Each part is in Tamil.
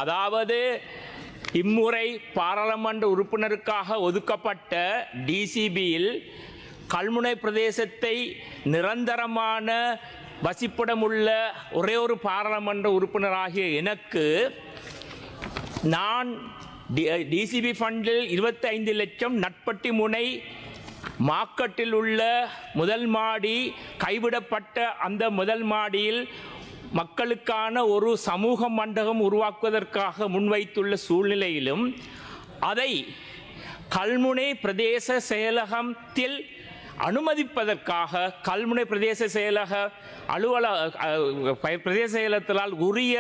அதாவது இம்முறை பாராளுமன்ற உறுப்பினருக்காக ஒதுக்கப்பட்ட டிசிபியில் கல்முனை பிரதேசத்தை நிரந்தரமான வசிப்பிடமுள்ள ஒரே ஒரு பாராளுமன்ற உறுப்பினராகிய எனக்கு நான் டிசிபி ஃபண்டில் 25 லட்சம் நட்பட்டி முனை மார்க்கெட்டில் உள்ள முதல் மாடி கைவிடப்பட்ட அந்த முதல் மாடியில் மக்களுக்கான ஒரு சமூக மண்டபம் உருவாக்குவதற்காக முன்வைத்துள்ள சூழ்நிலையிலும் அதை கல்முனை பிரதேச செயலகத்தில் அனுமதிப்பதற்காக கல்முனை பிரதேச செயலக பிரதேச செயலகத்தால் உரிய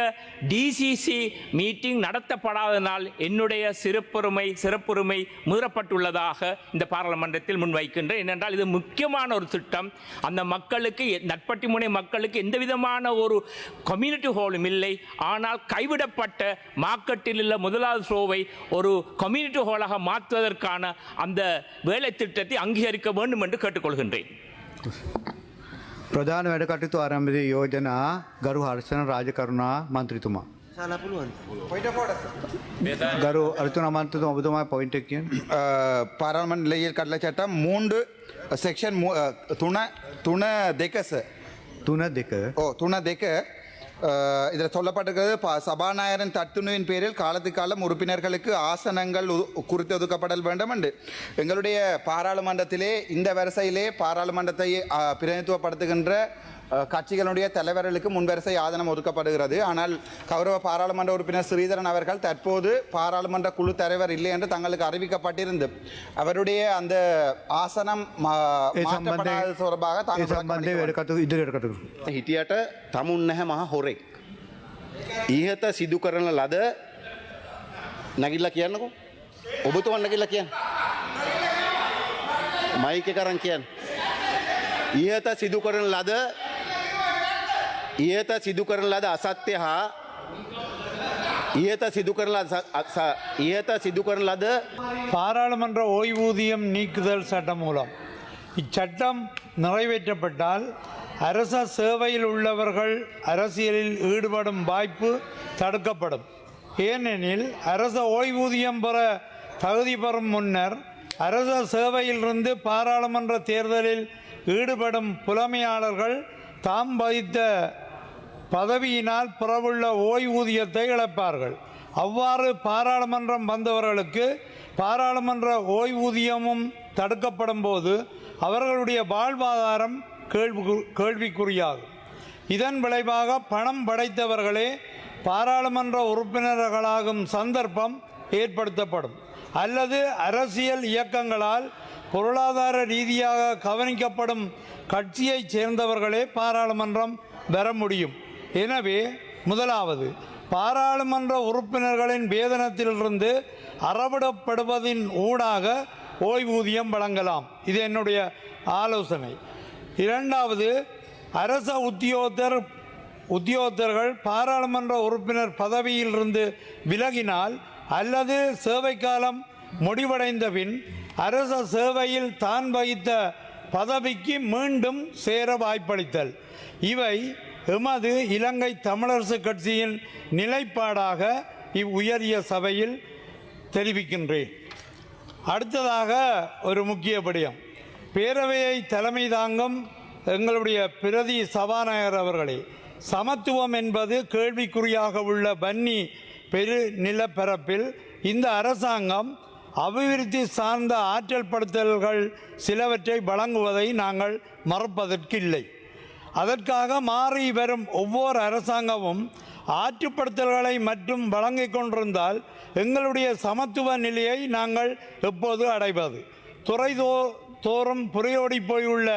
டிசிசி மீட்டிங் நடத்தப்படாதனால் என்னுடைய சிறப்புரிமை மீறப்பட்டுள்ளதாக இந்த பாராளுமன்றத்தில் முன்வைக்கின்றேன். ஏனென்றால் இது முக்கியமான ஒரு திட்டம். அந்த மக்களுக்கு நட்பட்டி முனை மக்களுக்கு எந்த விதமான ஒரு கம்யூனிட்டி ஹாலும் இல்லை. ஆனால் கைவிடப்பட்ட மார்க்கெட்டில் உள்ள முதலாவது ஷோவை ஒரு கம்யூனிட்டி ஹாலாக மாற்றுவதற்கான அந்த வேலை திட்டத்தை அங்கீகரிக்க வேண்டும் என்று கேட்டுக்கொள்கின்றேன். ප්‍රධාන වැඩ කටයුතු ආරම්භයේ යෝජනා ගරු හර්ෂණ රාජකරුණා මන්ත්‍රීතුමා. ගරු අර්ජුන මන්ත්‍රීතුමා ඔබතුමා පොයින්ට් එක කියන්න. பாராளுமன்ற நிலையில் கடலை சட்டம் 3 செக்ஷன் 3 2 இதில் சொல்லப்பட்டிருக்கிறது சபாநாயகரின் தத்துணுவின் பேரில் காலத்துக்கு காலம் உறுப்பினர்களுக்கு ஆசனங்கள் குறித்து ஒதுக்கப்படல் வேண்டும் என்று எங்களுடைய பாராளுமன்றத்திலே இந்த வரிசையிலே பாராளுமன்றத்தை பிரதிநிதித்துவப்படுத்துகின்ற கட்சிகளுடைய தலைவர்களுக்கு முன்வரிசை ஆதனம் ஒதுக்கப்படுகிறது. ஆனால் கௌரவ பாராளுமன்ற உறுப்பினர் ஸ்ரீதரன் அவர்கள் தற்போது பாராளுமன்ற குழு தலைவர் இல்லை என்று தங்களுக்கு அறிவிக்கப்பட்டிருந்து அவருடைய அந்த ஆசனம் தொடர்பாக හිටියට තමුන් නැහැ මහ හොරෙක්. ඊහත සිදු කරන ලද නැගිල්ලා කියන්නකෝ. ඔබතුමන් නැගිල්ලා කියන්න. මයික් එක අරන් කියන්න. ඊහත සිදු කරන ලද අසත්‍ය හා ඊහත සිදු කරන ලද பாராளுமன்ற ஓய்வூதியம் நீக்குதல் சட்டம் மூலம் இச்சட்டம் நிறைவேற்றப்பட்டால் அரச சேவையில் உள்ளவர்கள் அரசியலில் ஈடுபடும் வாய்ப்பு தடுக்கப்படும். ஏனெனில் அரச ஓய்வூதியம் பெற தகுதி பெறும் முன்னர் அரச சேவையிலிருந்து பாராளுமன்ற தேர்தலில் ஈடுபடும் புலமையாளர்கள் தாம் வகித்த பதவியினால் பெறவுள்ள ஓய்வூதியத்தை இழப்பார்கள். அவ்வாறு பாராளுமன்றம் வந்தவர்களுக்கு பாராளுமன்ற ஓய்வூதியமும் தடுக்கப்படும் போது அவர்களுடைய வாழ்வாதாரம் கேள்விக்குறியாகும். இதன் விளைவாக பணம் படைத்தவர்களே பாராளுமன்ற உறுப்பினர்களாகும் சந்தர்ப்பம் ஏற்படுத்தப்படும். அல்லது அரசியல் இயக்கங்களால் பொருளாதார ரீதியாக கவனிக்கப்படும் கட்சியைச் சேர்ந்தவர்களே பாராளுமன்றம் வர முடியும். எனவே முதலாவது பாராளுமன்ற உறுப்பினர்களின் வேதனத்திலிருந்து அறவிடப்படுவதின் ஊடாக ஓய்வூதியம் வழங்கலாம். இது என்னுடைய ஆலோசனை. இரண்டாவது, அரச உத்தியோகத்தர்கள் பாராளுமன்ற உறுப்பினர் பதவியிலிருந்து விலகினால் அல்லது சேவை காலம் முடிவடைந்த பின் அரச சேவையில் தான் வகித்த பதவிக்கு மீண்டும் சேர வாய்ப்பளித்தல். இவை எமது இலங்கை தமிழரசு கட்சியின் நிலைப்பாடாக இவ்வுயரிய சபையில் தெரிவிக்கின்றேன். அடுத்ததாக ஒரு முக்கிய விடயம், பேரவையை தலைமை தாங்கும் எங்களுடைய பிரதி சபாநாயகர் அவர்களே, சமத்துவம் என்பது கேள்விக்குறியாக உள்ள வன்னி பெரு நிலப்பரப்பில் இந்த அரசாங்கம் அபிவிருத்தி சார்ந்த ஆற்றல் படுத்தல்கள் சிலவற்றை வழங்குவதை நாங்கள் மறுப்பதற்கில்லை. அதற்காக மாறி வரும் ஒவ்வொரு அரசாங்கமும் ஆற்றுப்படுத்தல்களை மற்றும் வழங்கிக் கொண்டிருந்தால் எங்களுடைய சமத்துவ நிலையை நாங்கள் எப்போது அடைவது? துறை தோறும் புரையோடி போயுள்ள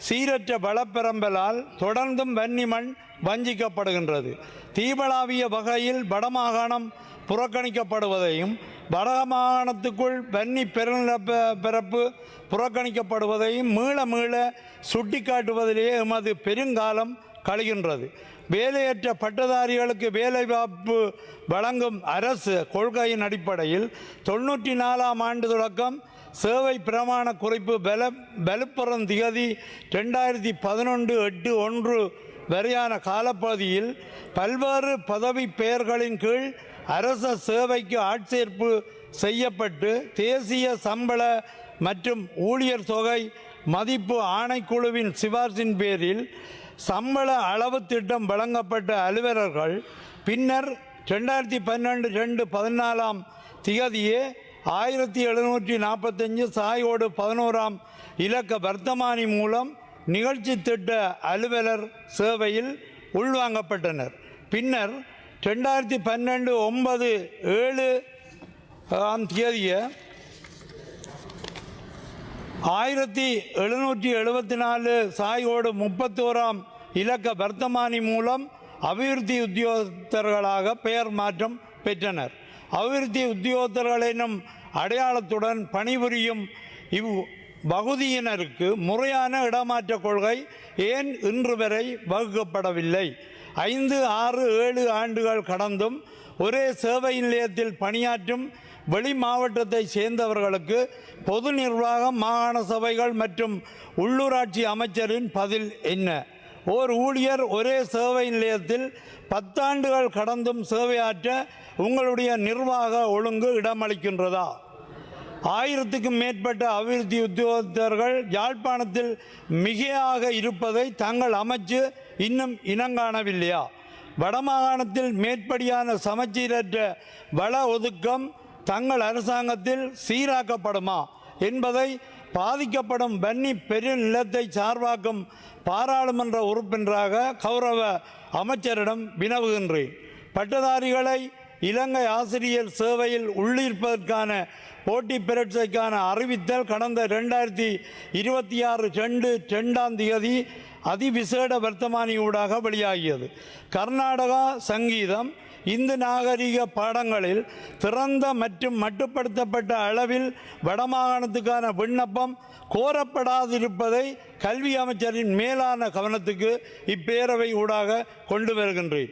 சீரற்ற வளப்பெரம்பலால் தொடர்ந்தும் வன்னிமண் வஞ்சிக்கப்படுகின்றது. தீபளாவிய வகையில் வடமாகாணம் புறக்கணிக்கப்படுவதையும் வடமாகாணத்துக்குள் வன்னி பெருநிலப்பரப்பு புறக்கணிக்கப்படுவதையும் மீள சுட்டிக்காட்டுவதிலேயே எமது பெருங்காலம் கழிகின்றது. வேலையற்ற பட்டதாரிகளுக்கு வேலைவாய்ப்பு வழங்கும் அரசு கொள்கையின் அடிப்படையில் 94ஆம் ஆண்டு தொடக்கம் சேவை பிரமாண குறிப்பு வலுப்பெறும் திகதி 2011/8/1 வரையான காலப்பகுதியில் பல்வேறு பதவி பெயர்களின் கீழ் அரச சேவைக்கு ஆட்சேர்ப்பு செய்யப்பட்டு தேசிய சம்பள மற்றும் ஊழியர் தொகை மதிப்பு ஆணைக்குழுவின் சிபார்சின் பேரில் சம்பள அளவு திட்டம் வழங்கப்பட்ட அலுவலர்கள் பின்னர் 2012/2/14 திகதியே 1745 சாயோடு 11ஆம் இலக்க வர்த்தமானி மூலம் நிகழ்ச்சி திட்ட அலுவலர் சேவையில் உள்வாங்கப்பட்டனர். பின்னர் 2012/9/7 தேதியே 1774 சாயோடு 31ஆம் இலக்க வர்த்தமானி மூலம் அபிவிருத்தி உத்தியோகத்தர்களாக பெயர் மாற்றம் பெற்றனர். அபிவிருத்தி உத்தியோகத்தர்கள் எனும் அடையாளத்துடன் பணிபுரியும் இவ்வகுதியினருக்கு முறையான இடமாற்ற கொள்கை ஏன் இன்று வரை வகுக்கப்படவில்லை? 5, 6, 7 ஆண்டுகள் கடந்தும் ஒரே சேவை நிலையத்தில் பணியாற்றும் வெளி மாவட்டத்தை சேர்ந்தவர்களுக்கு பொது நிர்வாகம், மாகாண சபைகள் மற்றும் உள்ளூராட்சி அமைச்சரின் பதில் என்ன? ஓர் ஊழியர் ஒரே சேவை நிலையத்தில் 10 ஆண்டுகள் கடந்தும் சேவையாற்ற உங்களுடைய நிர்வாக ஒழுங்கு இடமளிக்கின்றதா? 1000க்கும் மேற்பட்ட அபிவிருத்தி உத்தியோகத்தர்கள் யாழ்ப்பாணத்தில் மிகையாக இருப்பதை தங்கள் அமைச்சு இன்னும் இனங்காணவில்லையா? வடமாகாணத்தில் மேற்படியான சமச்சீரற்ற வள ஒதுக்கம் தங்கள் அரசாங்கத்தில் சீராக்கப்படுமா என்பதை பாதிக்கப்படும் வன்னி பெருநிலத்தை சார்பாக்கும் பாராளுமன்ற உறுப்பினராக கௌரவ அமைச்சரிடம் வினவுகின்றேன். பட்டதாரிகளை இலங்கை ஆசிரியர் சேவையில் உள்ளிருப்பதற்கான போட்டி பரீட்சைக்கான அறிவித்தல் கடந்த 2026/2/2 அதிவிசேட வர்த்தமானியூடாக வெளியாகியது. கர்நாடகா சங்கீதம், இந்து நாகரிக பாடங்களில் திறந்த மற்றும் மட்டுப்படுத்தப்பட்ட அளவில் வடமாகாணத்துக்கான விண்ணப்பம் கோரப்படாதிருப்பதை கல்வி அமைச்சரின் மேலான கவனத்துக்கு இப்பேரவை ஊடாக கொண்டு வருகின்றேன்.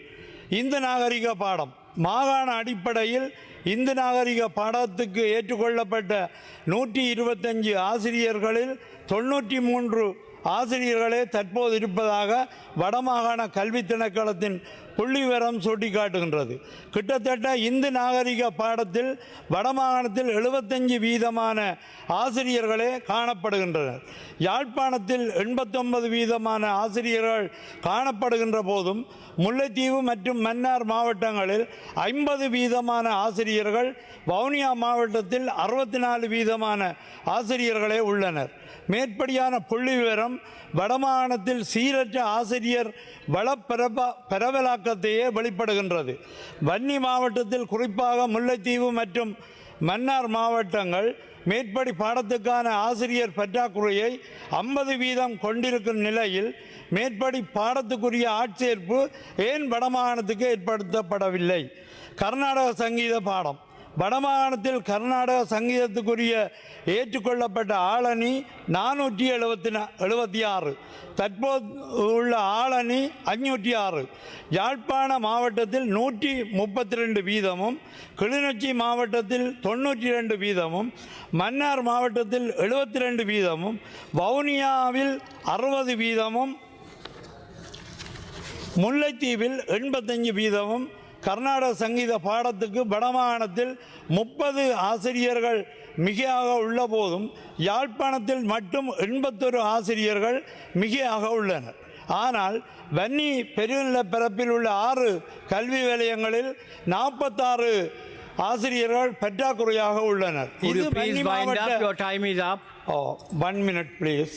இந்து நாகரிக பாடம் மாகாண அடிப்படையில் இந்து நாகரிக பாடத்துக்கு ஏற்றுக்கொள்ளப்பட்ட 125 ஆசிரியர்களில் 93 ஆசிரியர்களே தற்போது இருப்பதாக வடமாகாண கல்வி திணைக்களத்தின் புள்ளிவிவரம் சுட்டிக்காட்டுகின்றது. கிட்டத்தட்ட இந்து நாகரிக பாடத்தில் வடமாகாணத்தில் 75% ஆசிரியர்களே காணப்படுகின்றனர். யாழ்ப்பாணத்தில் 89% ஆசிரியர்கள் காணப்படுகின்ற போதும் முல்லைத்தீவு மற்றும் மன்னார் மாவட்டங்களில் 50% ஆசிரியர்கள், வவுனியா மாவட்டத்தில் 64% ஆசிரியர்களே உள்ளனர். மேற்படியான புள்ளி விவரம் வடமாகாணத்தில் சீரற்ற ஆசிரியர் பரவலாக்கத்தையே வெளிப்படுகின்றது. வன்னி மாவட்டத்தில் குறிப்பாக முல்லைத்தீவு மற்றும் மன்னார் மாவட்டங்கள் மேற்படி பாடத்துக்கான ஆசிரியர் பற்றாக்குறையை 50% கொண்டிருக்கும் நிலையில் மேற்படி பாடத்துக்குரிய ஆட்சேர்ப்பு ஏன் வடமாகாணத்துக்கு ஏற்படுத்தப்படவில்லை? கர்நாடக சங்கீத பாடம் வடமாகாணத்தில் கர்நாடக சங்கீதத்துக்குரிய ஏற்றுக்கொள்ளப்பட்ட ஆளணி 476, தற்போது உள்ள ஆளணி 506. யாழ்ப்பாண மாவட்டத்தில் 132 வீதமும், கிளிநொச்சி மாவட்டத்தில் 92 வீதமும், மன்னார் மாவட்டத்தில் 72 வீதமும், வவுனியாவில் 60 வீதமும், முல்லைத்தீவில் 85 வீதமும் கர்நாடக சங்கீத பாடத்துக்கு வடமாகாணத்தில் 30 ஆசிரியர்கள் மிகையாக உள்ள போதும் யாழ்ப்பாணத்தில் மட்டும் 81 ஆசிரியர்கள் மிகையாக உள்ளனர். ஆனால் வன்னி பெருநிலப்பரப்பில் உள்ள 6 கல்வி நிலையங்களில் 46 ஆசிரியர்கள் பற்றாக்குறையாக உள்ளனர். இது வன்னி மாவட்ட 1 minute please.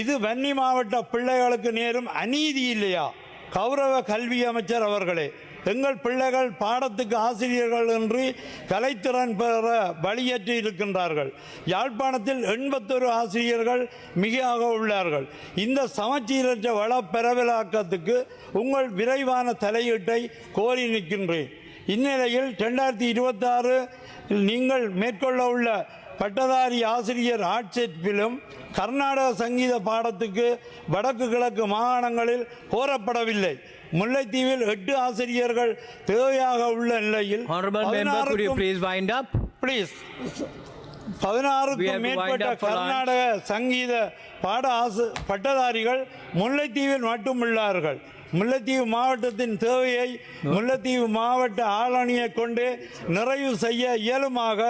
இது வன்னி மாவட்ட பிள்ளைகளுக்கு நேரும் அநீதி இல்லையா? கௌரவ கல்வி அமைச்சர் அவர்களே, எங்கள் பிள்ளைகள் பாடத்துக்கு ஆசிரியர்கள் என்று கலைத்திறன் பெற வழியேற்றி இருக்கின்றார்கள். யாழ்ப்பாணத்தில் 81 ஆசிரியர்கள் மிகையாக உள்ளார்கள். இந்த சமச்சீரற்ற வள பரவலாக்கத்துக்கு உங்கள் விரைவான தலையீட்டை கோரி நிற்கின்றேன். இந்நிலையில் 2026 நீங்கள் மேற்கொள்ள உள்ள பட்டதாரி ஆசிரியர் ஆட்சேர்ப்பிலும் கர்நாடக சங்கீத பாடத்துக்கு வடக்கு கிழக்கு மாகாணங்களில் கோரப்படவில்லை. முல்லைத்தீவில் 8 ஆசிரியர்கள் தேவையாக உள்ள நிலையில் 16க்கும் மேற்பட்ட கர்நாடக சங்கீத பட்டதாரிகள் முல்லைத்தீவில் மட்டும் உள்ளார்கள். முல்லைத்தீவு மாவட்டத்தின் தேவையை முல்லைத்தீவு மாவட்ட ஆளணியை கொண்டு நிறைவு செய்ய இயலுமாக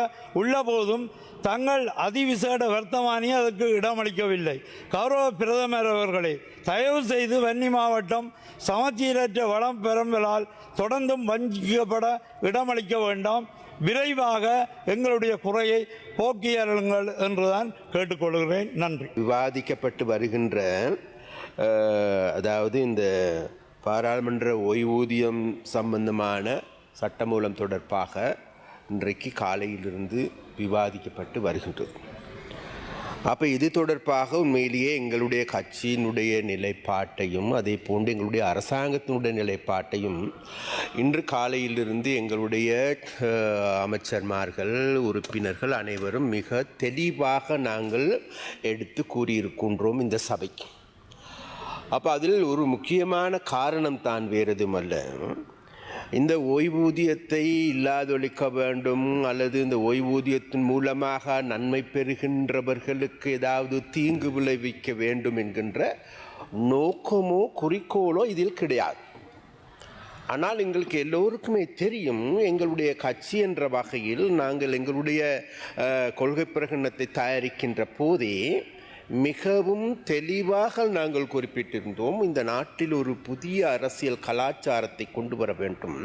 உள்ளபோதும் தங்கள் அதிவிசேட வர்த்தமானி அதற்கு இடமளிக்கவில்லை. கௌரவ பிரதமர் அவர்களே, தயவு செய்து வன்னி மாவட்டம் சமச்சீரற்ற வளம் பெறும்பலால் தொடர்ந்தும் வஞ்சிக்கப்பட இடமளிக்க வேண்டாம். விரைவாக எங்களுடைய குறையை போக்கியருங்கள் என்றுதான் கேட்டுக்கொள்கிறேன். நன்றி. விவாதிக்கப்பட்டு வருகின்ற அதாவது இந்த பாராளுமன்ற ஓய்வூதியம் சம்பந்தமான சட்டமூலம் தொடர்பாக இன்றைக்கு காலையிலிருந்து விவாதிக்கப்பட்டு வருகின்றது. அப்போ இது தொடர்பாக உண்மையிலேயே எங்களுடைய கட்சியினுடைய நிலைப்பாட்டையும் அதே போன்று எங்களுடைய அரசாங்கத்தினுடைய நிலைப்பாட்டையும் இன்று காலையிலிருந்து எங்களுடைய அமைச்சர்மார்கள் உறுப்பினர்கள் அனைவரும் மிக தெளிவாக நாங்கள் எடுத்து கூறியிருக்கின்றோம் இந்த சபைக்கு. அப்போ அதில் ஒரு முக்கியமான காரணம் தான் வேறு எதுவுமல்ல, இந்த ஓய்வூதியத்தை இல்லாதொழிக்க வேண்டும் அல்லது இந்த ஓய்வூதியத்தின் மூலமாக நன்மை பெறுகின்றவர்களுக்கு ஏதாவது தீங்கு விளைவிக்க வேண்டும் என்கின்ற நோக்கமோ குறிக்கோளோ இதில் கிடையாது. ஆனால் எங்களுக்கு எல்லோருக்குமே தெரியும், எங்களுடைய கட்சி என்ற வகையில் நாங்கள் எங்களுடைய கொள்கை பிரகடனத்தை தயாரிக்கின்ற போதே மிகவும் தெளிவாக நாங்கள் குறிப்பிட்டிருந்தோம், இந்த நாட்டில் ஒரு புதிய அரசியல் கலாச்சாரத்தை கொண்டு வர வேண்டும்.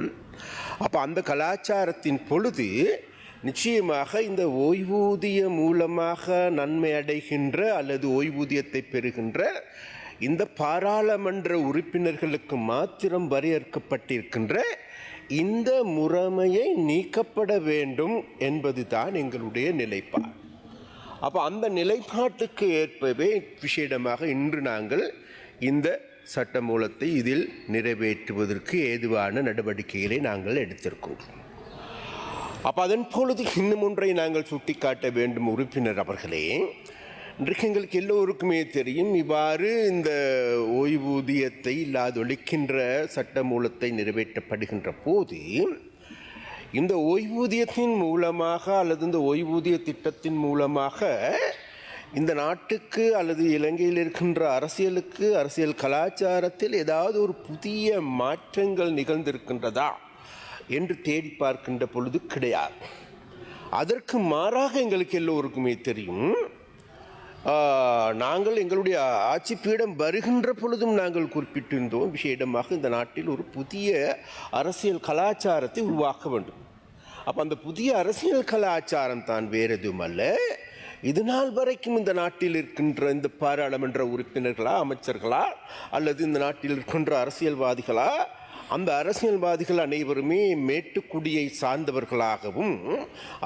அப்போ அந்த கலாச்சாரத்தின் பொழுது நிச்சயமாக இந்த ஓய்வூதிய மூலமாக நன்மை அடைகின்ற அல்லது ஓய்வூதியத்தை பெறுகின்ற இந்த பாராளுமன்ற உறுப்பினர்களுக்கு மாத்திரம் வரையறுக்கப்பட்டிருக்கின்ற இந்த முறைமையை நீக்கப்பட வேண்டும் என்பதுதான் எங்களுடைய நிலைப்பாடு. அப்போ அந்த நிலைப்பாட்டுக்கு ஏற்பவே விசேடமாக இன்று நாங்கள் இந்த சட்டமூலத்தை இதில் நிறைவேற்றுவதற்கு ஏதுவான நடவடிக்கைகளை நாங்கள் எடுத்திருக்கிறோம். அப்போ அதன் பொழுது இன்னும் ஒன்றை நாங்கள் சுட்டிக்காட்ட வேண்டும் உறுப்பினர் அவர்களே. இன்றைக்கு எங்களுக்கு எல்லோருக்குமே தெரியும், இவ்வாறு இந்த ஓய்வூதியத்தை இல்லாதொழிக்கின்ற சட்டமூலத்தை நிறைவேற்றப்படுகின்ற போது இந்த ஓய்வூதியத்தின் மூலமாக அல்லது இந்த ஓய்வூதிய திட்டத்தின் மூலமாக இந்த நாட்டுக்கு அல்லது இலங்கையில் இருக்கின்ற அரசியலுக்கு அரசியல் கலாச்சாரத்தில் ஏதாவது ஒரு புதிய மாற்றங்கள் நிகழ்ந்திருக்கின்றதா என்று தேடி பார்க்கின்ற பொழுது கிடையாது. அதற்கு மாறாக எங்களுக்கு எல்லோருக்குமே தெரியும், நாங்கள் எங்களுடைய ஆட்சி பீடம் வருகின்ற பொழுதும் நாங்கள் குறிப்பிட்டிருந்தோம், விசேடமாக இந்த நாட்டில் ஒரு புதிய அரசியல் கலாச்சாரத்தை உருவாக்க வேண்டும். அப்போ அந்த புதிய அரசியல் கலாச்சாரம் தான் வேறு எதுவும் அல்ல, இது நாள் வரைக்கும் இந்த நாட்டில் இருக்கின்ற இந்த பாராளுமன்ற உறுப்பினர்களா அமைச்சர்களா அல்லது இந்த நாட்டில் இருக்கின்ற அரசியல்வாதிகளா, அந்த அரசியல்வாதிகள் அனைவருமே மேட்டுக்குடியை சார்ந்தவர்களாகவும்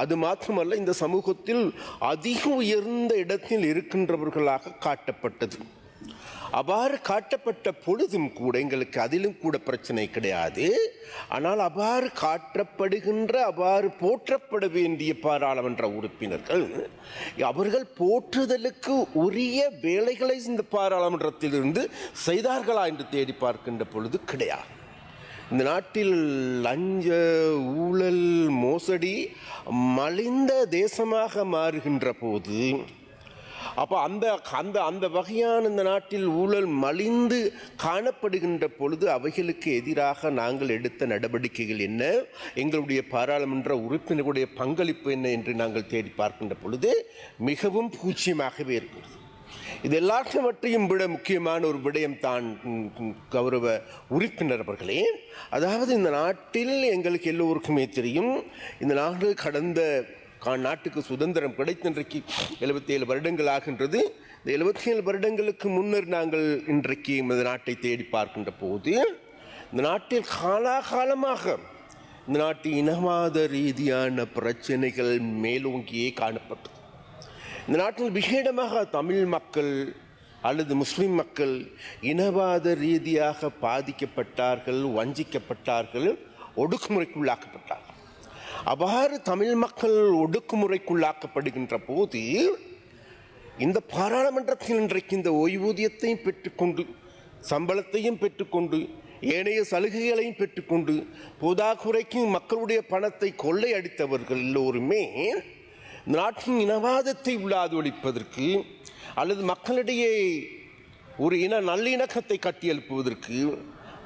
அது மாத்திரமல்ல இந்த சமூகத்தில் அதிக உயர்ந்த இடத்தில் இருக்கின்றவர்களாக காட்டப்பட்டது. அவ்வாறு காட்டப்பட்ட பொழுதும் கூட எங்களுக்கு அதிலும் கூட பிரச்சனை கிடையாது. ஆனால் அவ்வாறு காட்டப்படுகின்ற அவ்வாறு போற்றப்பட வேண்டிய பாராளுமன்ற உறுப்பினர்கள் அவர்கள் போற்றுதலுக்கு உரிய வேலைகளை இந்த பாராளுமன்றத்திலிருந்து செய்தார்களா என்று தேடி பார்க்கின்ற பொழுது கிடையாது. இந்த நாட்டில் லஞ்ச ஊழல் மோசடி மலிந்த தேசமாக மாறுகின்ற போது அப்போ அந்த அந்த அந்த வகையான இந்த நாட்டில் ஊழல் மலிந்து காணப்படுகின்ற பொழுது அவைகளுக்கு எதிராக நாங்கள் எடுத்த நடவடிக்கைகள் என்ன, எங்களுடைய பாராளுமன்ற உறுப்பினர்களுடைய பங்களிப்பு என்ன என்று நாங்கள் தேடி பார்க்கின்ற பொழுது மிகவும் பூஜ்யமாகவே இருக்கிறது. இது எல்லாவற்றையும் விட முக்கியமான ஒரு விடயம் தான் கௌரவ உறுப்பினர் அவர்களே, அதாவது இந்த நாட்டில் எங்களுக்கு எல்லோருக்குமே தெரியும், இந்த நாடு கடந்த நாட்டுக்கு சுதந்திரம் கிடைத்த இன்றைக்கு 77 வருடங்கள் ஆகின்றது. இந்த 77 வருடங்களுக்கு முன்னர் நாங்கள் இன்றைக்கு இந்த நாட்டை தேடி பார்க்கின்ற போது இந்த நாட்டில் காலாகாலமாக இந்த நாட்டில் இனவாத ரீதியான பிரச்சனைகள் மேலோங்கியே காணப்பட்டது. இந்த நாட்டில் விசேடமாக தமிழ் மக்கள் அல்லது முஸ்லிம் மக்கள் இனவாத ரீதியாக பாதிக்கப்பட்டார்கள், வஞ்சிக்கப்பட்டார்கள், ஒடுக்குமுறைக்குள்ளாக்கப்பட்டார்கள். அவ்வாறு தமிழ் மக்கள் ஒடுக்குமுறைக்குள்ளாக்கப்படுகின்ற போது இந்த பாராளுமன்றத்தில் இன்றைக்கு இந்த ஓய்வூதியத்தையும் பெற்றுக்கொண்டு சம்பளத்தையும் பெற்றுக்கொண்டு ஏனைய சலுகைகளையும் பெற்றுக்கொண்டு போதாக்குறைக்கும் மக்களுடைய பணத்தை கொள்ளையடித்தவர்கள் எல்லோருமே நாட்டின் இனவாதத்தை உள்ளாதொழிப்பதற்கு அல்லது மக்களிடையே ஒரு நல்லிணக்கத்தை கட்டியெழுப்புவதற்கு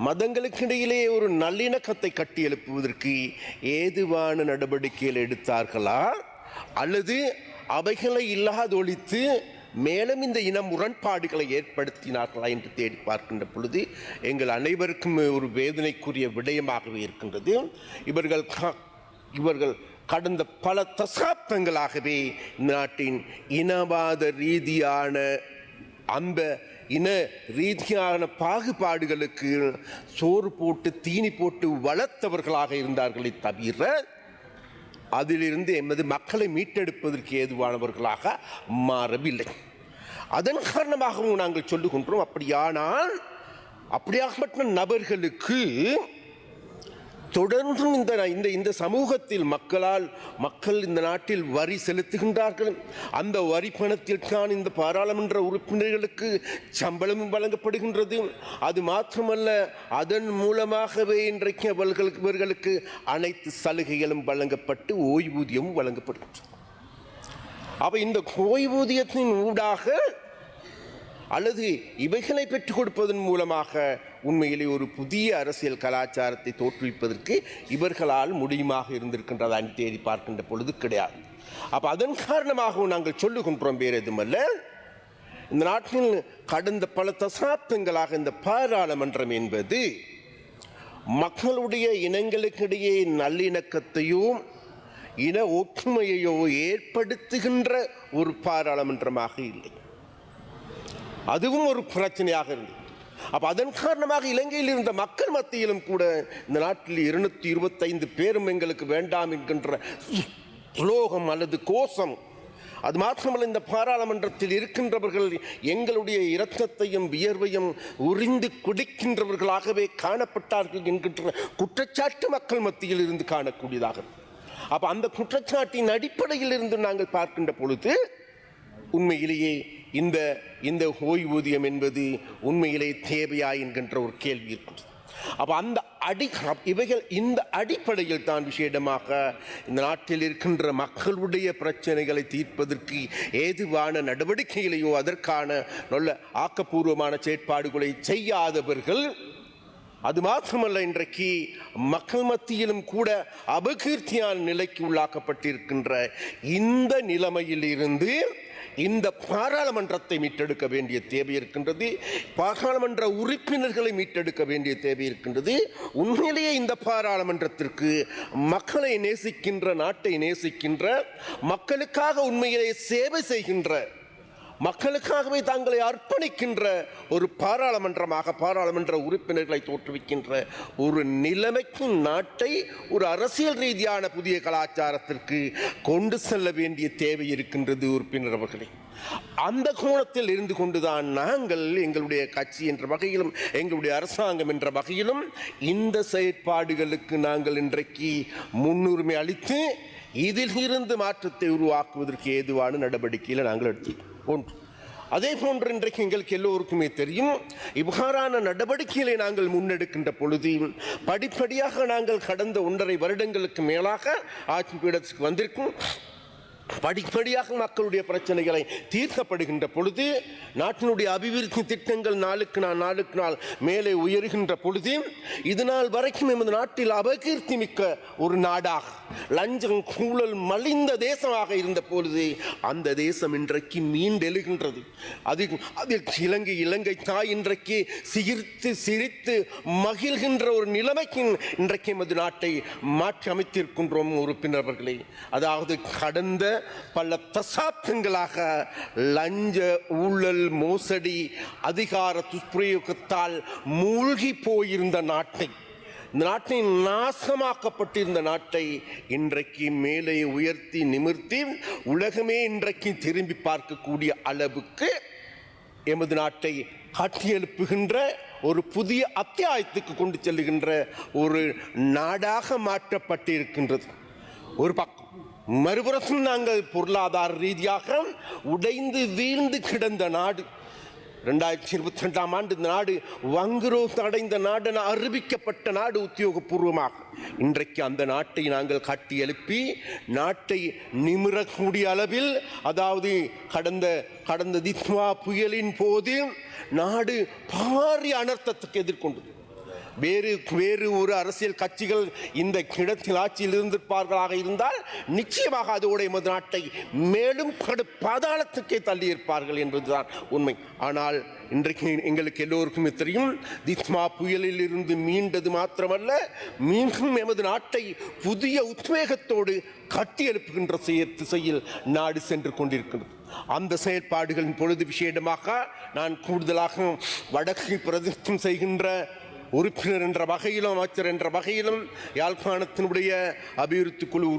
மதங்களுக்கிடையிலே ஒரு நல்லிணக்கத்தை கட்டி எழுப்புவதற்கு ஏதுவான நடவடிக்கைகள் எடுத்தார்களா அல்லது அவைகளை இல்லாதொழித்து மேலும் இந்த இன முரண்பாடுகளை ஏற்படுத்தினார்களா என்று தேடி பார்க்கின்ற பொழுது எங்கள் அனைவருக்கும் ஒரு வேதனைக்குரிய விடயமாகவே இருக்கின்றது. இவர்கள் கடந்த பல தசாப்தங்களாகவே நாட்டின் இனவாத ரீதியான அந்த இன ரீதியான பாகுபாடுகளுக்கு சோறு போட்டு தீனி போட்டு வளர்த்தவர்களாக இருந்தார்களே தவிர அதிலிருந்து எமது மக்களை மீட்டெடுப்பதற்கு ஏதுவானவர்களாக மாறவில்லை. அதன் காரணமாகவும் நாங்கள் சொல்லுகின்றோம், அப்படியானால் அப்படியாகப்பட்ட நபர்களுக்கு தொடர்ந்தும் இந்த சமூகத்தில் மக்கள் இந்த நாட்டில் வரி செலுத்துகின்றார்கள். அந்த வரி பணத்திற்கான இந்த பாராளுமன்ற உறுப்பினர்களுக்கு சம்பளமும் வழங்கப்படுகின்றது. அது மாத்திரமல்ல, அதன் மூலமாகவே இன்றைக்கு இவர்களுக்கு அனைத்து சலுகைகளும் வழங்கப்பட்டு ஓய்வூதியமும் வழங்கப்படுகின்றது. அப்ப இந்த ஓய்வூதியத்தின் ஊடாக அல்லது இவைகளை பெற்றுக் கொடுப்பதன் மூலமாக உண்மையிலே ஒரு புதிய அரசியல் கலாச்சாரத்தை தோற்றுவிப்பதற்கு இவர்களால் முடியுமாக இருந்திருக்கின்றதா தேடி பார்க்கின்ற பொழுது கிடையாது. அப்ப அதன் காரணமாகவும் நாங்கள் சொல்லுகின்றோம், வேறு எதுமல்ல, இந்த நாட்டில் கடந்த பல தசாப்தங்களாக இந்த பாராளுமன்றம் என்பது மக்களுடைய இனங்களுக்கிடையே நல்லிணக்கத்தையோ இன ஒற்றுமையையோ ஏற்படுத்துகின்ற ஒரு பாராளுமன்றமாக இல்லை. அதுவும் ஒரு பிரச்சனையாக இருந்தது. அப்ப அதன் காரணமாக இலங்கையில் இருந்த மக்கள் மத்தியிலும் கூட இந்த நாட்டில் 225 பேரும் எங்களுக்கு வேண்டாம் என்கின்ற ஸ்லோகம் அல்லது கோஷம், அது மாத்திரமல்ல, இந்த பாராளுமன்றத்தில் இருக்கின்றவர்கள் எங்களுடைய இரத்தத்தையும் வியர்வையும் உறிந்து குடிக்கின்றவர்களாகவே காணப்பட்டார்கள் என்கின்ற குற்றச்சாட்டு மக்கள் மத்தியில் இருந்து காணக்கூடியதாக. அப்ப அந்த குற்றச்சாட்டின் அடிப்படையில் இருந்து நாங்கள் பார்க்கின்ற பொழுது உண்மையிலேயே இந்த ஓய்வூதியம் என்பது உண்மையிலே தேவையா என்கின்ற ஒரு கேள்வி இருக்கிறது. அப்ப இந்த அடிப்படையில் தான் விசேடமாக இந்த நாட்டில் இருக்கின்ற மக்களுடைய பிரச்சனைகளை தீர்ப்பதற்கு ஏதுவான நடவடிக்கைகளையோ அதற்கான நல்ல ஆக்கப்பூர்வமான செயற்பாடுகளை செய்யாதவர்கள், அது மாத்திரமல்ல, இன்றைக்கு மக்கள் மத்தியிலும் கூட அபகீர்த்தியான நிலைக்கு உள்ளாக்கப்பட்டிருக்கின்ற இந்த நிலைமையில் இருந்து இந்த பாராளுமன்றத்தை மீட்டெடுக்க வேண்டிய தேவை இருக்கின்றது. பாராளுமன்ற உறுப்பினர்களை மீட்டெடுக்க வேண்டிய தேவை இருக்கின்றது. உண்மையிலேயே இந்த பாராளுமன்றத்திற்கு மக்களை நேசிக்கின்ற, நாட்டை நேசிக்கின்ற, மக்களுக்காக உண்மையிலேயே சேவை செய்கின்ற, மக்களுக்காகவே தாங்களை அர்ப்பணிக்கின்ற ஒரு பாராளுமன்றமாக பாராளுமன்ற உறுப்பினர்களை தோற்றுவிக்கின்ற ஒரு நிலைமைக்கு நாட்டை ஒரு அரசியல் ரீதியான புதிய கலாச்சாரத்திற்கு கொண்டு செல்ல வேண்டிய தேவை இருக்கின்றது. உறுப்பினர் அவர்களே, அந்த கோணத்தில் இருந்து கொண்டுதான் நாங்கள் எங்களுடைய கட்சி என்ற வகையிலும் எங்களுடைய அரசாங்கம் என்ற வகையிலும் இந்த செயற்பாடுகளுக்கு நாங்கள் இன்றைக்கு முன்னுரிமை அளித்து இதில் இருந்து மாற்றத்தை உருவாக்குவதற்கு ஏதுவான நடவடிக்கையில் நாங்கள் எடுத்தோம். ஒன்று. அதே போன்று இன்றைக்கு எங்களுக்கு எல்லோருக்குமே தெரியும், இவ்வாறான நடவடிக்கைகளை நாங்கள் முன்னெடுக்கின்ற பொழுது படிப்படியாக நாங்கள் கடந்த 1.5 வருடங்களுக்கு மேலாக ஆட்சி பீடத்துக்கு வந்திருக்கும். படிப்படியாக மக்களுடைய பிரச்சனைகளை தீர்க்கப்படுகின்ற பொழுது நாட்டினுடைய அபிவிருத்தி திட்டங்கள் நாளுக்கு நாள் மேலே உயர்கின்ற பொழுது இதனால் வரைக்கும் எமது நாட்டில் அபகீர்த்தி மிக்க ஒரு நாடாக, லஞ்சம் ஊழல் மலிந்த தேசமாக இருந்த பொழுது அந்த தேசம் இன்றைக்கு மீண்டெழுகின்றது. அதில் இலங்கை தாய் இன்றைக்கு சிரித்து மகிழ்கின்ற ஒரு நிலைமைக்கு இன்றைக்கு எமது நாட்டை மாற்றி அமைத்திருக்கின்றோம். உறுப்பினர்களே, அதாவது கடந்த பல தசாப்தங்களாக லஞ்ச ஊழல் மோசடி அதிகார துஷ்பிரயோகத்தால் மூழ்கி போயிருந்த நாட்டை, நாசமாக்கப்பட்டிருந்த நாட்டை இன்றைக்கு மேலே உயர்த்தி நிமிர்த்தி உலகமே இன்றைக்கு திரும்பி பார்க்கக்கூடிய அளவுக்கு எமது நாட்டை கட்டியெழுப்புகின்ற ஒரு புதிய அத்தியாயத்துக்கு கொண்டு செல்லுகின்ற ஒரு நாடாக மாற்றப்பட்டிருக்கின்றது. ஒரு பக்கம். மறுபுறம் நாங்கள் பொருளாதார ரீதியாக உடைந்து வீழ்ந்து கிடந்த நாடு. 2022ஆம் ஆண்டு இந்த நாடு வங்குரோத்து அடைந்த நாடு, அறிவிக்கப்பட்ட நாடு உத்தியோகபூர்வமாக. இன்றைக்கு அந்த நாட்டை நாங்கள் கட்டி எழுப்பி நாட்டை நிமிரக்கூடிய அளவில், அதாவது கடந்த தித்வா புயலின் போது நாடு பாரிய அனர்த்தத்துக்கு எதிர்கொண்டது. வேறு ஒரு அரசியல் கட்சிகள் இந்த இடத்தில் ஆட்சியில் இருந்திருப்பார்களாக இருந்தால் நிச்சயமாக அதோட எமது நாட்டை மேலும் பாதாளத்துக்கே தள்ளியிருப்பார்கள் என்பதுதான் உண்மை. ஆனால் இன்றைக்கு எங்களுக்கு எல்லோருக்குமே தெரியும், திஸ்மா புயலில் இருந்து மீண்டது மாத்திரமல்ல, மீண்டும் எமது நாட்டை புதிய உத்வேகத்தோடு கட்டி எழுப்புகின்ற திசையில் நாடு சென்று கொண்டிருக்கிறது. அந்த செயற்பாடுகளின் பொழுது விசேடமாக நான் கூடுதலாக வடக்கு பிரதிநிதித்துவம் செய்கின்ற உறுப்பினர் என்ற வகையிலும் அமைச்சர் என்ற வகையிலும் யாழ்ப்பாணத்தினுடைய அபிவிருத்தி குழு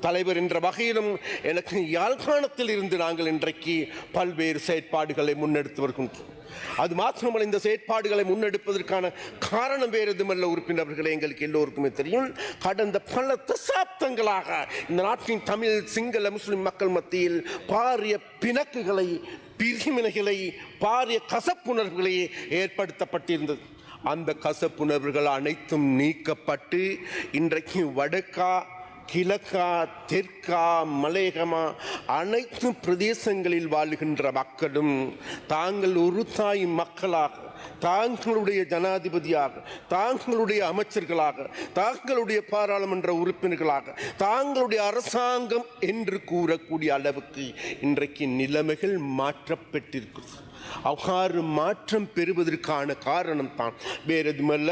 தலைவர் என்ற வகையிலும் எனக்கு யாழ்ப்பாணத்தில் இருந்து நாங்கள் இன்றைக்கு பல்வேறு செயற்பாடுகளை முன்னெடுத்து வருகின்றோம். அது மாத்திரமல்ல, இந்த செயற்பாடுகளை முன்னெடுப்பதற்கான காரணம் வேறு எதுமல்ல உறுப்பினர்களே, எங்களுக்கு எல்லோருக்குமே தெரியும். கடந்த பல தசாப்தங்களாக இந்த நாட்டின் தமிழ், சிங்கள, முஸ்லிம் மக்கள் மத்தியில் பாரிய பிணக்குகளை, பிரிவினைகளை, பாரிய கசப்புணர்வுகளை ஏற்படுத்தப்பட்டிருந்தது. அந்த கசப்புணர்வுகள் அனைத்தும் நீக்கப்பட்டு இன்றைக்கு வடக்கா, கிழக்கா, தெற்கா, மலையகமா அனைத்து பிரதேசங்களில் வாழ்கின்ற மக்களும் தாங்கள் ஒரு தாய் மக்களாக, தாங்களுடைய ஜனாதிபதியாக, தாங்களுடைய அமைச்சர்களாக, தாங்களுடைய பாராளுமன்ற உறுப்பினர்களாக, தாங்களுடைய அரசாங்கம் என்று கூறக்கூடிய அளவுக்கு இன்றைக்கு நிலைமைகள் மாற்றப்பட்டிருக்கிறது. அவ்வாறு மாற்றம் பெறுவதற்கான காரணம் தான் வேறு எதுமல்ல,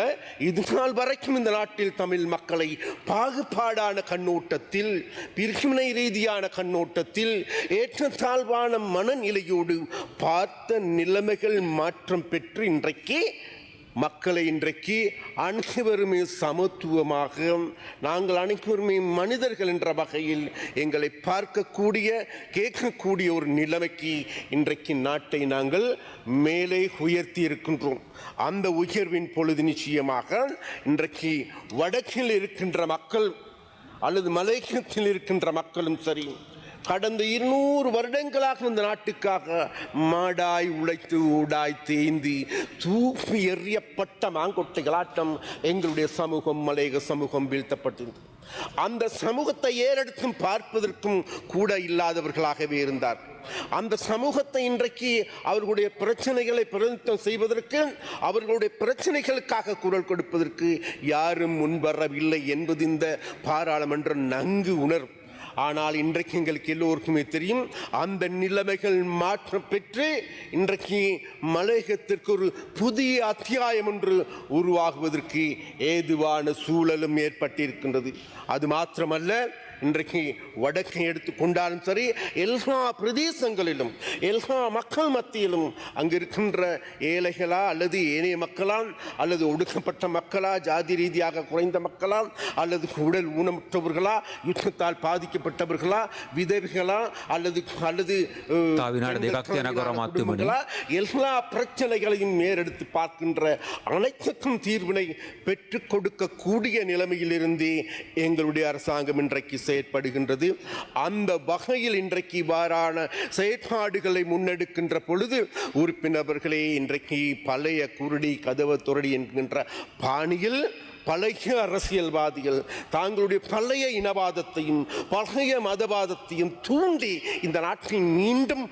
இது நாள் வரைக்கும் இந்த நாட்டில் தமிழ் மக்களை பாகுபாடான கண்ணோட்டத்தில், பிரிவினை ரீதியான கண்ணோட்டத்தில், ஏற்றத்தாழ்வான மனநிலையோடு பார்த்த நிலைமைகள் மாற்றம் பெற்று இன்றைக்கு மக்களை இன்றைக்கு அனைவருமே சமத்துவமாக, நாங்கள் அனைவருமே மனிதர்கள் என்ற வகையில் எங்களை பார்க்கக்கூடிய, கேட்கக்கூடிய ஒரு நிலைமைக்கு இன்றைக்கு நாட்டை நாங்கள் மேலே உயர்த்தி இருக்கின்றோம். அந்த உயர்வின் பொழுது நிச்சயமாக இன்றைக்கு வடக்கில் இருக்கின்ற மக்கள் அல்லது மலையகத்தில் இருக்கின்ற மக்களும் சரி, கடந்த 200 வருடங்களாக இந்த நாட்டுக்காக மாடாய் உழைத்து ஊடாய் தேந்தி தூக்கி எறியப்பட்ட மாங்கொட்டைகளாட்டம் எங்களுடைய சமூகம், மலையக சமூகம் வீழ்த்தப்பட்டிருந்தது. அந்த சமூகத்தை ஏறெடுத்தும் பார்ப்பதற்கும் கூட இல்லாதவர்களாகவே இருந்தார். அந்த சமூகத்தை இன்றைக்கு அவர்களுடைய பிரச்சனைகளை பிரதிநிதித்துவம் செய்வதற்கு, அவர்களுடைய பிரச்சனைகளுக்காக குரல் கொடுப்பதற்கு யாரும் முன்வரவில்லை என்பது இந்த பாராளுமன்றம் நன்கு உணரும். ஆனால் இன்றைக்கு எங்களுக்கு எல்லோருக்குமே தெரியும், அந்த நிலைமைகள் மாற்றம் பெற்று இன்றைக்கு மலையகத்திற்கு ஒரு புதிய அத்தியாயம் ஒன்று உருவாகுவதற்கு ஏதுவான சூழலும் ஏற்பட்டிருக்கின்றது. அது மாத்திரமல்ல, இன்றைக்கு வடக்கை எடுத்துக்கொண்டாலும் சரி, எல்லா பிரதேசங்களிலும், எல்லா மக்கள் மத்தியிலும் அங்கு இருக்கின்ற ஏழைகளா அல்லது ஏனைய மக்களா அல்லது ஒடுக்கப்பட்ட மக்களா, ஜாதி ரீதியாக குறைந்த மக்களா அல்லது உடல் ஊனமுற்றவர்களா, யுத்தத்தால் பாதிக்கப்பட்டவர்களா, விதவைகளா அல்லது எல்லா பிரச்சனைகளையும் நேரெடுத்து பார்க்கின்ற அனைத்துக்கும் தீர்வினை பெற்றுக் கொடுக்கக்கூடிய நிலைமையிலிருந்து எங்களுடைய அரசாங்கம் இன்றைக்கு செயற்படுகின்றது. அந்த வகையில் இன்றைக்கு இவ்வாறான செயற்பாடுகளை முன்னெடுக்கின்ற பொழுது உறுப்பினர்களே, இன்றைக்கு பழைய குருடி கதவ துரடி என்கின்ற பாணியில் பழைய அரசியல்வாதிகள் தாங்களுடைய பழைய இனவாதத்தையும் பழைய மதவாதத்தையும் தூண்டி இந்த நாட்டை மீண்டும்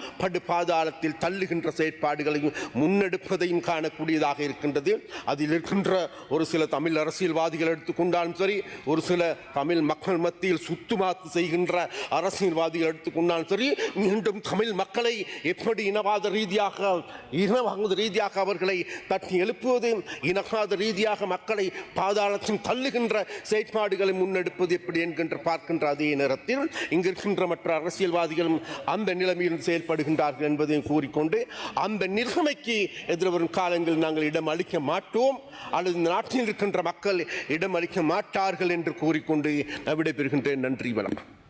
பாதாளத்தில் தள்ளுகின்ற செயற்பாடுகளையும் முன்னெடுப்பதையும் காணக்கூடியதாக இருக்கின்றது. அதில் இருக்கின்ற ஒரு சில தமிழ் அரசியல்வாதிகள் எடுத்துக்கொண்டாலும் சரி, ஒரு சில தமிழ் மக்கள் மத்தியில் சுத்துமாத்து செய்கின்ற அரசியல்வாதிகள் எடுத்துக்கொண்டாலும் சரி, மீண்டும் தமிழ் மக்களை எப்படி இனவாத ரீதியாக அவர்களை தட்டி எழுப்புவது, இனவாத ரீதியாக மக்களை தள்ளுகின்ற செயற்பாடுகளை முன்னெடுப்பது எப்படி என்கின்ற பார்க்கின்ற அதே நேரத்தில் இங்கு இருக்கின்ற மற்ற அரசியல்வாதிகளும் அந்த நிலைமையில் செயல்படுகின்றார்கள் என்பதையும் கூறிக்கொண்டு, அந்த நிலைமைக்கு எதிர்வரும் காலங்களில் நாங்கள் இடம் அளிக்க மாட்டோம் அல்லது நாட்டில் இருக்கின்ற மக்கள் இடம் அளிக்க மாட்டார்கள் என்று கூறிக்கொண்டு விடைபெறுகின்றேன். நன்றி, வணக்கம்.